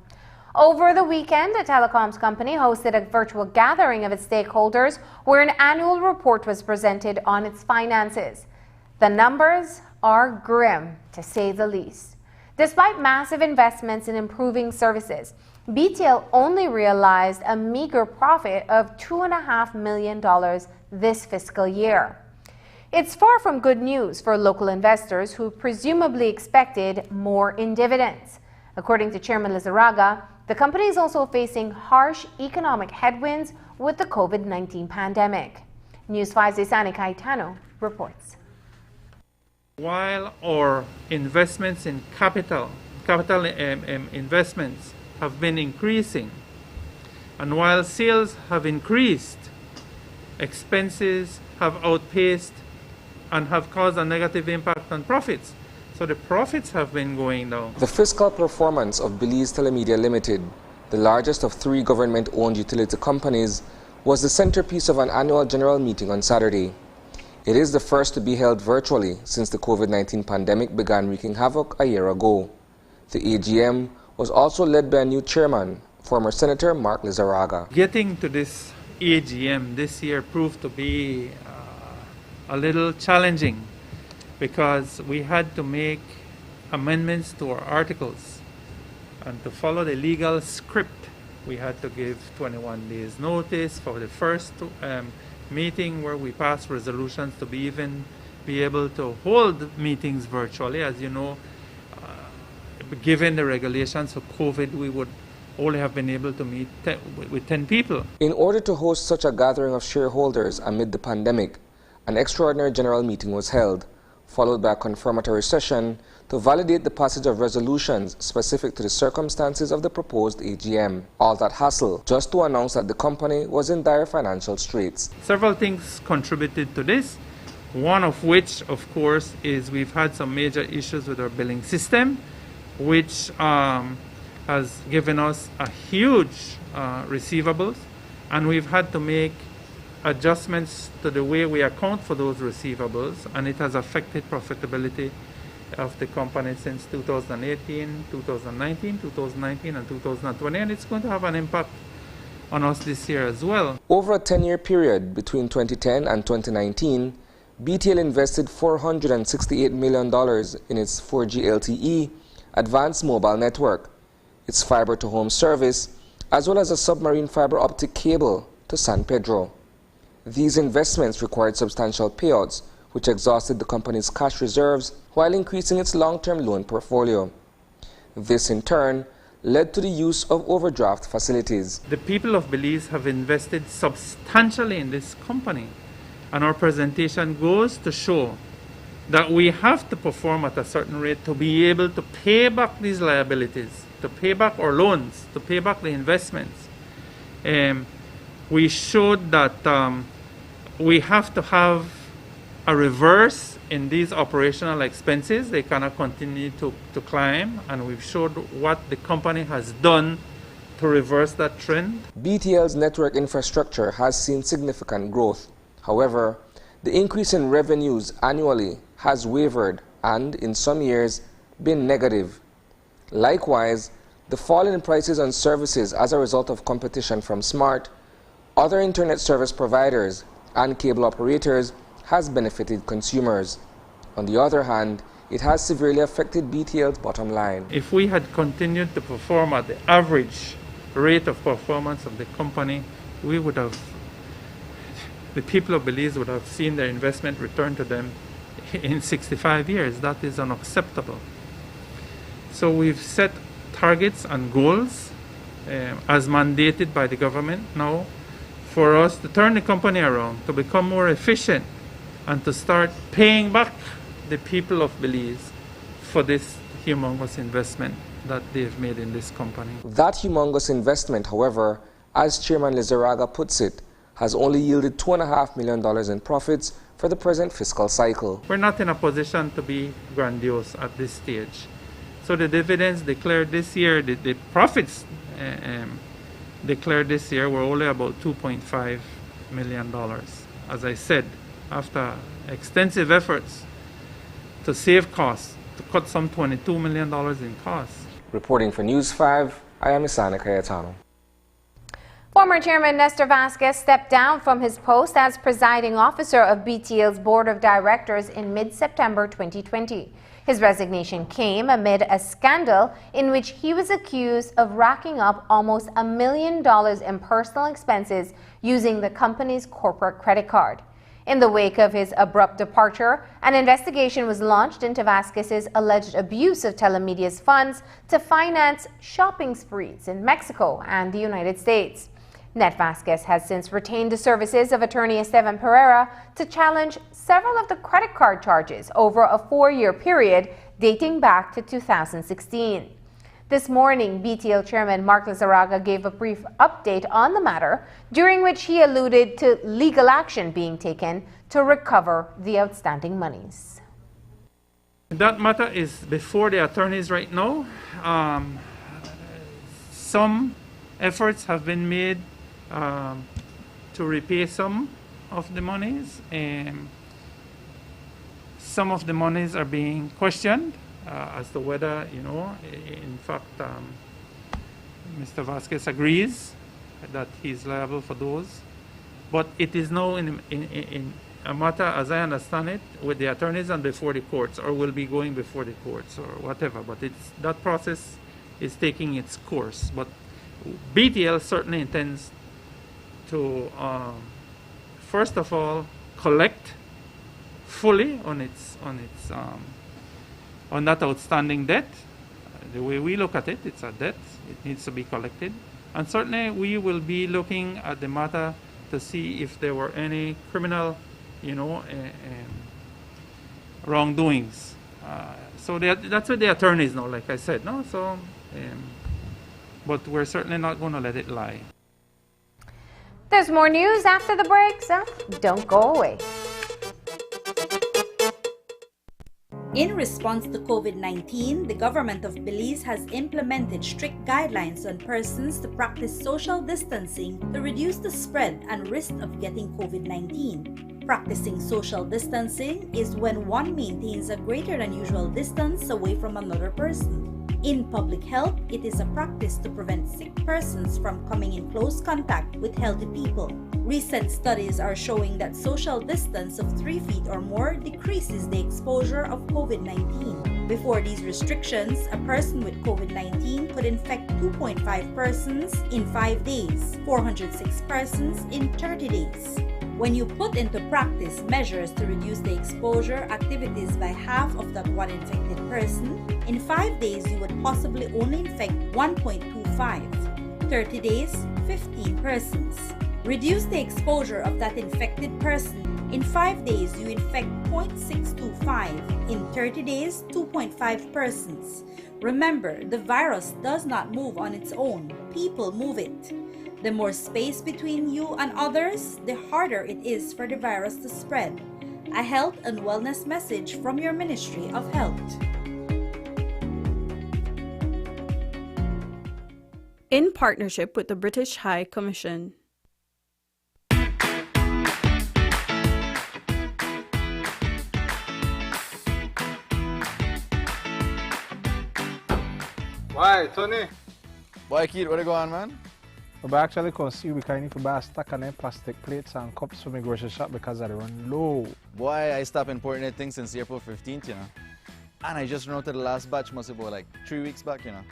Over the weekend, the telecoms company hosted a virtual gathering of its stakeholders where an annual report was presented on its finances. The numbers are grim, to say the least. Despite massive investments in improving services, BTL only realized a meager profit of $2.5 million this fiscal year. It's far from good news for local investors who presumably expected more in dividends. According to Chairman Lizarraga, the company is also facing harsh economic headwinds with the COVID-19 pandemic. News 5's Isani Caetano reports. While our investments in capital investments have been increasing, and while sales have increased, expenses have outpaced and have caused a negative impact on profits. So the profits have been going down. The fiscal performance of Belize Telemedia Limited, the largest of 3 government-owned utility companies, was the centerpiece of an annual general meeting on Saturday. It is the first to be held virtually since the COVID-19 pandemic began wreaking havoc a year ago. The AGM was also led by a new chairman, former Senator Mark Lizarraga. Getting to this AGM this year proved to be a little challenging because we had to make amendments to our articles, and to follow the legal script we had to give 21 days notice for the first meeting where we passed resolutions to be able to hold meetings virtually. As you know, given the regulations of COVID, we would only have been able to meet with 10 people. In order to host such a gathering of shareholders amid the pandemic, an extraordinary general meeting was held, followed by a confirmatory session to validate the passage of resolutions specific to the circumstances of the proposed AGM. All that hassle just to announce that the company was in dire financial straits. Several things contributed to this, one of which, of course, is we've had some major issues with our billing system, which has given us a huge receivables, and we've had to make adjustments to the way we account for those receivables, and it has affected profitability of the company since 2018, 2019, and 2020, and it's going to have an impact on us this year as well. Over a 10-year period between 2010 and 2019, BTL invested $468 million in its 4G LTE advanced mobile network, its fiber-to-home service, as well as a submarine fiber optic cable to San Pedro. These investments required substantial payouts, which exhausted the company's cash reserves while increasing its long-term loan portfolio. This, in turn, led to the use of overdraft facilities. The people of Belize have invested substantially in this company, and our presentation goes to show that we have to perform at a certain rate to be able to pay back these liabilities, to pay back our loans, to pay back the investments. We showed that we have to have a reverse in these operational expenses. They cannot continue to climb, and we've showed what the company has done to reverse that trend. BTL's network infrastructure has seen significant growth. However, the increase in revenues annually has wavered and, in some years, been negative. Likewise, the fall in prices on services as a result of competition from Smart, other internet service providers, and cable operators has benefited consumers. On the other hand, it has severely affected BTL's bottom line. If we had continued to perform at the average rate of performance of the company, we would have, the people of Belize would have seen their investment return to them in 65 years. That is unacceptable. So we've set targets and goals as mandated by the government now for us to turn the company around, to become more efficient, and to start paying back the people of Belize for this humongous investment that they've made in this company. That humongous investment, however, as Chairman Lizarraga puts it, has only yielded $2.5 million in profits for the present fiscal cycle. We're not in a position to be grandiose at this stage. So the dividends declared this year, the profits declared this year were only about $2.5 million. As I said, after extensive efforts to save costs, to cut some $22 million in costs. Reporting for News 5, I am Isana Cayetano. Former Chairman Nestor Vasquez stepped down from his post as presiding officer of BTL's Board of Directors in mid-September 2020. His resignation came amid a scandal in which he was accused of racking up almost $1 million in personal expenses using the company's corporate credit card. In the wake of his abrupt departure, an investigation was launched into Vasquez's alleged abuse of Telemedia's funds to finance shopping sprees in Mexico and the United States. Net Vasquez has since retained the services of attorney Esteban Pereira to challenge several of the credit card charges over a 4-year period dating back to 2016. This morning, BTL Chairman Mark Lizarraga gave a brief update on the matter, during which he alluded to legal action being taken to recover the outstanding monies. That matter is before the attorneys right now. Some efforts have been made to repay some of the monies. Some of the monies are being questioned as to whether, in fact, Mr. Vasquez agrees that he's liable for those. But it is now in a matter, as I understand it, with the attorneys and before the courts, or will be going before the courts or whatever. But that process is taking its course. But BTL certainly intends to, first of all, collect fully on that outstanding debt. The way we look at it, it's a debt. It needs to be collected. And certainly we will be looking at the matter to see if there were any criminal, wrongdoings. So that's what the attorneys know, like I said. No, so, but we're certainly not going to let it lie. There's more news after the break, so don't go away. In response to COVID-19, the government of Belize has implemented strict guidelines on persons to practice social distancing to reduce the spread and risk of getting COVID-19. Practicing social distancing is when one maintains a greater than usual distance away from another person. In public health, it is a practice to prevent sick persons from coming in close contact with healthy people. Recent studies are showing that social distance of 3 feet or more decreases the exposure of COVID-19. Before these restrictions, a person with COVID-19 could infect 2.5 persons in 5 days, 406 persons in 30 days. When you put into practice measures to reduce the exposure activities by half of that one infected person, in 5 days you would possibly only infect 1.25, 30 days, 15 persons. Reduce the exposure of that infected person. In 5 days, you infect 0.625. In 30 days, 2.5 persons. Remember, the virus does not move on its own. People move it. The more space between you and others, the harder it is for the virus to spread. A health and wellness message from your Ministry of Health. In partnership with the British High Commission. Why, Tony? Boy, kid, what you going, man? But actually come see you because I need to buy a stack of them plastic plates and cups for my grocery shop because I run low. Boy, I stopped importing that thing since April 15th, you know. And I just routed the last batch, must be about like 3 weeks back, you know.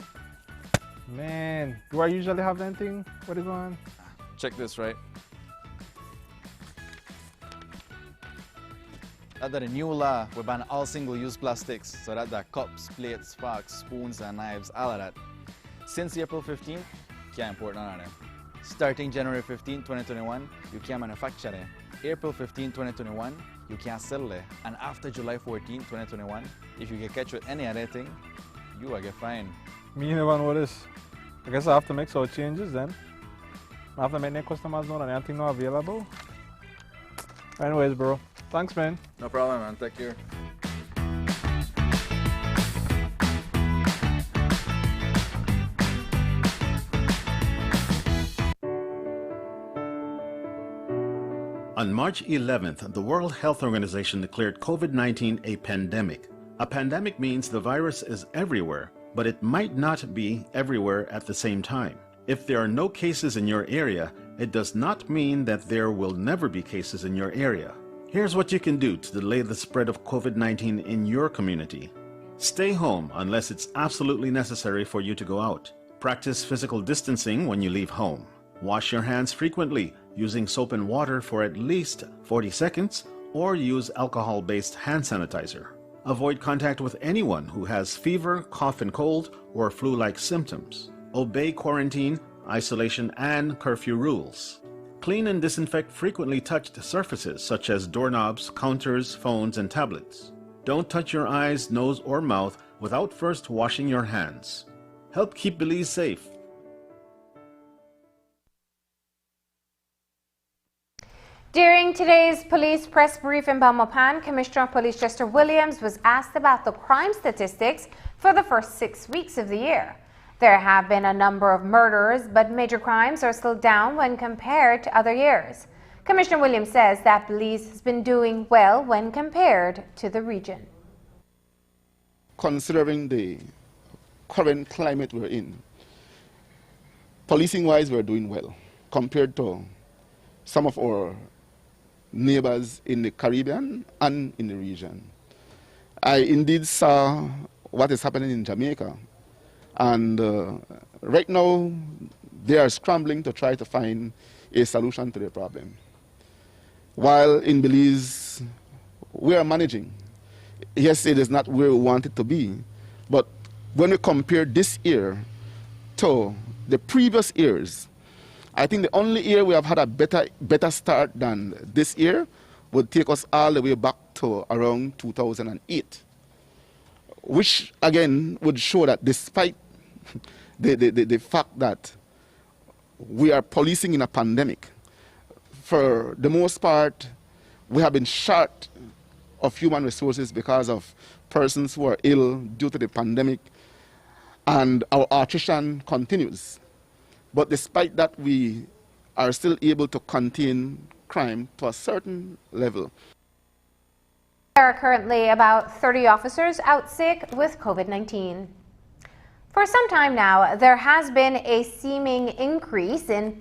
Man, do I usually have that thing? What is going on? Check this, right? Under the new law, we ban all single-use plastics, so that the cups, plates, forks, spoons, and knives, all of that. Since April 15th, can't import none of them. Starting January 15, 2021, you can't manufacture them. April 15, 2021, you can't sell them. And after July 14, 2021, if you get catch with any other thing, you will get fined. Me never know this. I guess I have to make some changes then. I have to make the customers know that anything not available. Anyways, bro. Thanks, man. No problem, man. Take care. On March 11th, the World Health Organization declared COVID-19 a pandemic. A pandemic means the virus is everywhere, but it might not be everywhere at the same time. If there are no cases in your area, it does not mean that there will never be cases in your area. Here's what you can do to delay the spread of COVID-19 in your community. Stay home unless it's absolutely necessary for you to go out. Practice physical distancing when you leave home. Wash your hands frequently using soap and water for at least 40 seconds or use alcohol-based hand sanitizer. Avoid contact with anyone who has fever, cough and cold, or flu-like symptoms. Obey quarantine, isolation, and curfew rules. Clean and disinfect frequently touched surfaces such as doorknobs, counters, phones, and tablets. Don't touch your eyes, nose, or mouth without first washing your hands. Help keep Belize safe. During today's police press brief in Belmopan, Commissioner of Police Chester Williams was asked about the crime statistics for the first 6 weeks of the year. There have been a number of murders, but major crimes are still down when compared to other years. Commissioner Williams says that Belize has been doing well when compared to the region. Considering the current climate we're in, policing-wise, we're doing well compared to some of our neighbors in the Caribbean and in the region. I indeed saw what is happening in Jamaica, and right now they are scrambling to try to find a solution to the problem. While in Belize, we are managing. Yes, it is not where we want it to be, but when we compare this year to the previous years, I think the only year we have had a better start than this year would take us all the way back to around 2008, which again would show that despite the fact that we are policing in a pandemic, for the most part, we have been short of human resources because of persons who are ill due to the pandemic, and our attrition continues. But despite that, we are still able to contain crime to a certain level. There are currently about 30 officers out sick with COVID-19. For some time now, there has been a seeming increase in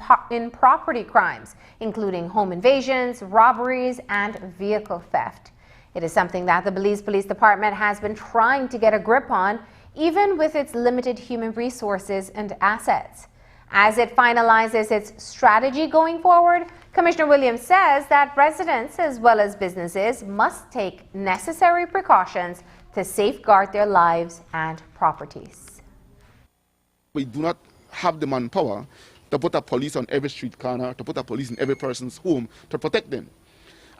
property crimes, including home invasions, robberies, and vehicle theft. It is something that the Belize Police Department has been trying to get a grip on, even with its limited human resources and assets. As it finalizes its strategy going forward, Commissioner Williams says that residents as well as businesses must take necessary precautions to safeguard their lives and properties. We do not have the manpower to put a police on every street corner, to put a police in every person's home to protect them.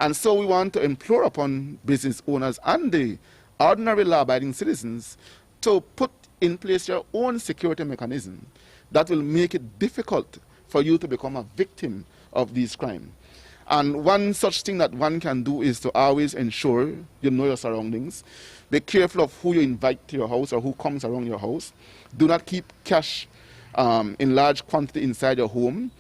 And so we want to implore upon business owners and the ordinary law-abiding citizens to put in place your own security mechanism that will make it difficult for you to become a victim of these crimes. And one such thing that one can do is to always ensure you know your surroundings. Be careful of who you invite to your house or who comes around your house. Do not keep cash in large quantity inside your home.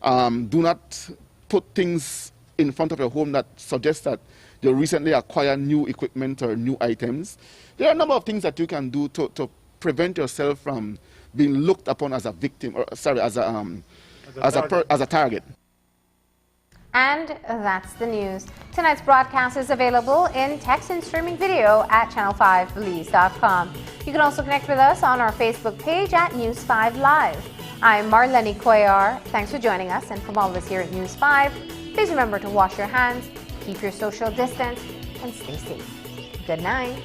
Do not put things in front of your home that suggest that you recently acquired new equipment or new items. There are a number of things that you can do to prevent yourself from being looked upon as a victim, or sorry, as as a target. And that's the news. Tonight's broadcast is available in text and streaming video at channel5belize.com. You can also connect with us on our Facebook page at News 5 Live. I'm Marlene Cuellar. Thanks for joining us, and from all of us here at News 5, please remember to wash your hands, keep your social distance, and stay safe. Good night.